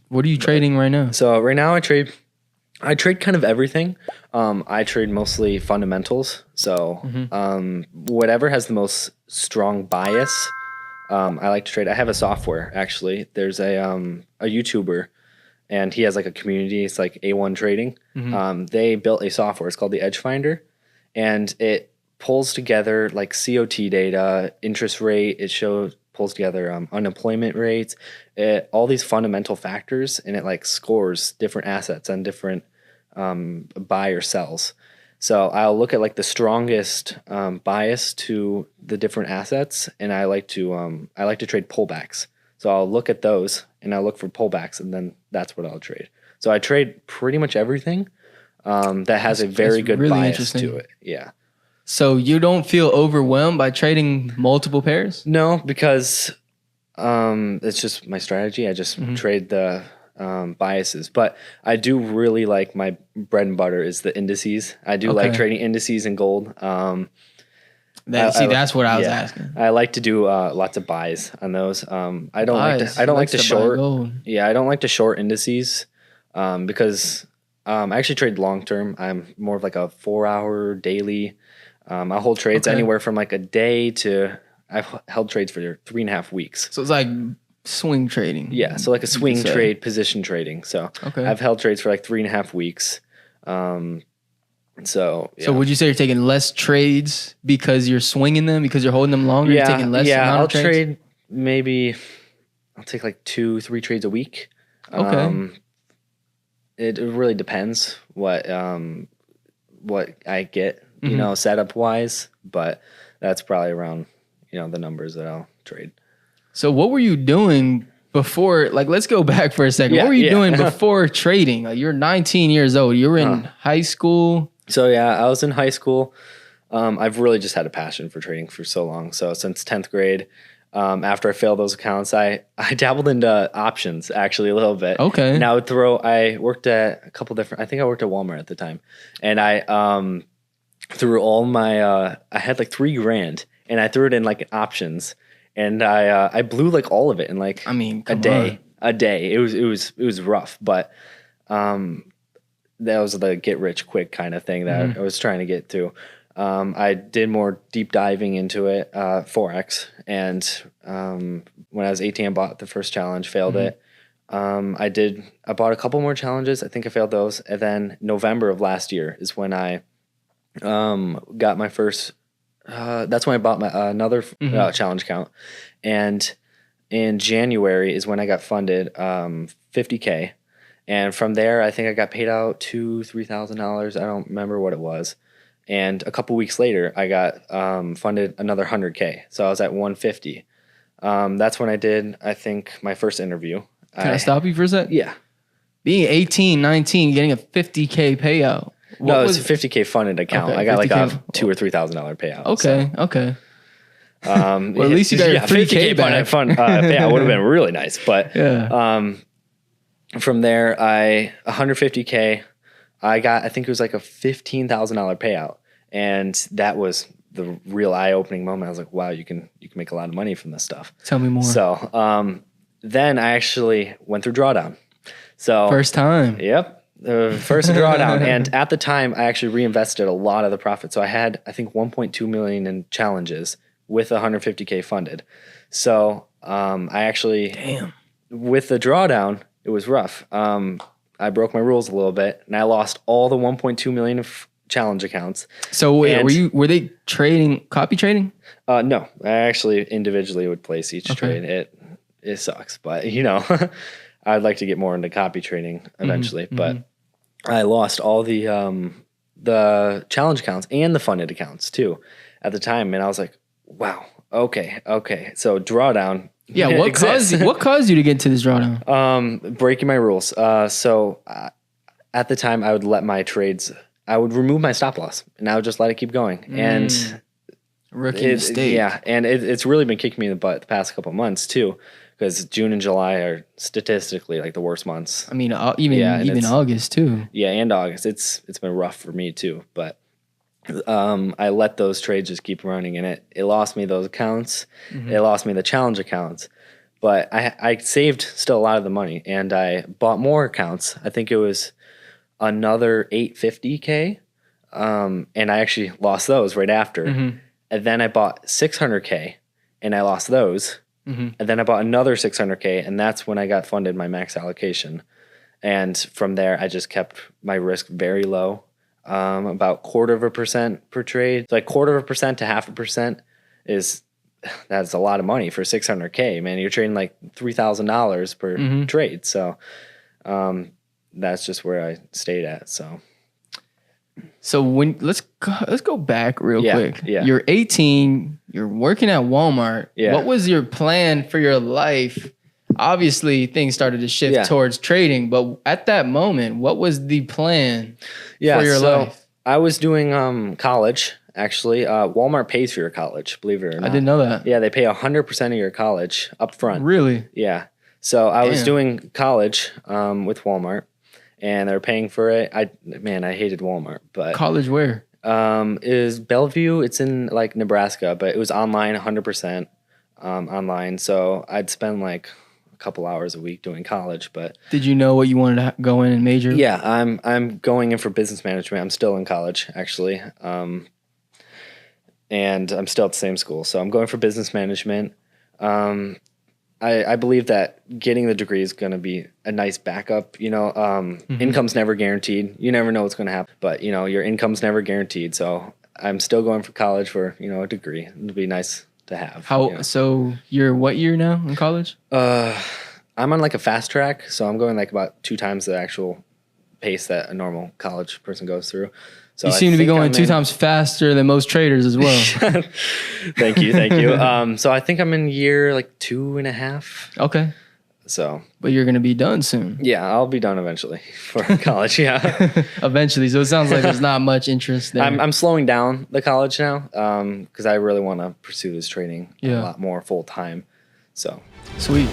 What are you trading right now? So right now I trade kind of everything. I trade mostly fundamentals. So whatever has the most strong bias, I like to trade. I have a software actually. There's a YouTuber, and he has like a community. It's like A1 Trading. They built a software. It's called the Edge Finder, and it pulls together like COT data, interest rate. Pulls together unemployment rates, all these fundamental factors, and it like scores different assets on different buy or sells. So I'll look at like the strongest bias to the different assets, and I like to trade pullbacks. So I'll look at those and I'll look for pullbacks, and then that's what I'll trade. So I trade pretty much everything that has a very good really bias to it. Yeah. So you don't feel overwhelmed by trading multiple pairs? No, because it's just my strategy. I just trade the biases. But I do really like, my bread and butter is the indices. I do like trading indices and gold. That's what I was asking. I like to do lots of buys on those. I don't like to short. Yeah, I don't like to short indices because I actually trade long term. I'm more of like a 4-hour daily. I hold trades anywhere from like a day to, I've held trades for 3.5 weeks. So it's like swing trading. Yeah, so like a swing trade, position trading. So I've held trades for like 3.5 weeks. So would you say you're taking less trades because you're swinging them, because you're holding them longer? Yeah, you're taking less amount of trades? I'll take like 2-3 trades a week. Okay. It really depends what I get, setup wise, but that's probably around, the numbers that I'll trade. So what were you doing before? Like, let's go back for a second. What were you doing before trading? Like, you're 19 years old. You were in high school. So I was in high school. I've really just had a passion for trading for so long. So since 10th grade, after I failed those accounts, I dabbled into options actually a little bit. Okay. And I worked at a couple different, I think I worked at Walmart at the time. And I threw all my, I had like $3,000 and I threw it in like options. And I blew like all of it in like a day. It was rough, but that was the get rich quick kind of thing that I was trying to get to. I did more deep diving into it, forex, and when I was 18, I bought the first challenge, failed it. I bought a couple more challenges. I think I failed those, and then November of last year is when I got my first. That's when I bought my another challenge account, and in January is when I got funded $50K, and from there I think I got paid out $2,000-$3,000. I don't remember what it was, and a couple weeks later I got funded another $100K, so I was at $150. That's when I did, I think, my first interview. Can I stop you for a sec? Yeah. Being 18, 19, getting a $50K payout. No, it's a $50K funded account. I got like a $2,000 or $3,000 payout. Okay. Well, at least you got your $3K back. Payout would have been really nice. But from there, 150K, I think it was like a $15,000 payout, and that was the real eye-opening moment. I was like, wow, you can make a lot of money from this stuff. Tell me more. So then I actually went through drawdown. So first time. Yep. The first drawdown. And at the time, I actually reinvested a lot of the profit. So I had, I think, 1.2 million in challenges with 150K funded. So I actually, with the drawdown, it was rough. I broke my rules a little bit, and I lost all the 1.2 million of challenge accounts. So were they trading, copy trading? No, I actually individually would place each trade. It sucks, but I'd like to get more into copy trading eventually, but I lost all the challenge accounts and the funded accounts too at the time, and I was like, wow, okay. So drawdown. Yeah, what caused you to get into this drawdown? Breaking my rules. So at the time, I would let my trades. I would remove my stop loss, and I would just let it keep going. And rookie mistake. Yeah, and it's really been kicking me in the butt the past couple of months too, because June and July are statistically like the worst months. I mean, even August too. Yeah, and August. It's been rough for me too, but I let those trades just keep running, and it lost me those accounts. It lost me the challenge accounts. But I saved still a lot of the money, and I bought more accounts. I think it was another 850K, and I actually lost those right after. And then I bought 600K, and I lost those. And then I bought another 600K, and that's when I got funded my max allocation. And from there, I just kept my risk very low, about 1/4% per trade. So like 1/4% to 0.5% that's a lot of money for 600K, man. You're trading like $3,000 per trade. So that's just where I stayed at. So let's go back real quick. Yeah. You're 18. You're working at Walmart. Yeah. What was your plan for your life? Obviously, things started to shift towards trading, but at that moment, what was the plan for your life? I was doing college. Actually, Walmart pays for your college, believe it or not. I didn't know that. Yeah, they pay 100% of your college up front. Really? Yeah. So I was doing college with Walmart, and they're paying for it. I hated Walmart, but college where? Is Bellevue? It's in like Nebraska, but it was online, 100% online. So I'd spend like a couple hours a week doing college. But did you know what you wanted to go in and major? Yeah, I'm going in for business management. I'm still in college, actually. And I'm still at the same school. So I'm going for business management. I believe that getting the degree is going to be a nice backup. Income's never guaranteed. You never know what's going to happen. But, your income's never guaranteed. So I'm still going for college for, a degree. It'd be nice to have. So you're what year now in college? I'm on like a fast track. So I'm going like about 2 times the actual pace that a normal college person goes through. So you seem to be going 2 times faster than most traders as well. Thank you. So I think I'm in year like 2.5. Okay. So, but you're going to be done soon. Yeah, I'll be done eventually for college. Yeah, eventually. So it sounds like there's not much interest there. I'm slowing down the college now because I really want to pursue this trading a lot more full time. So sweet.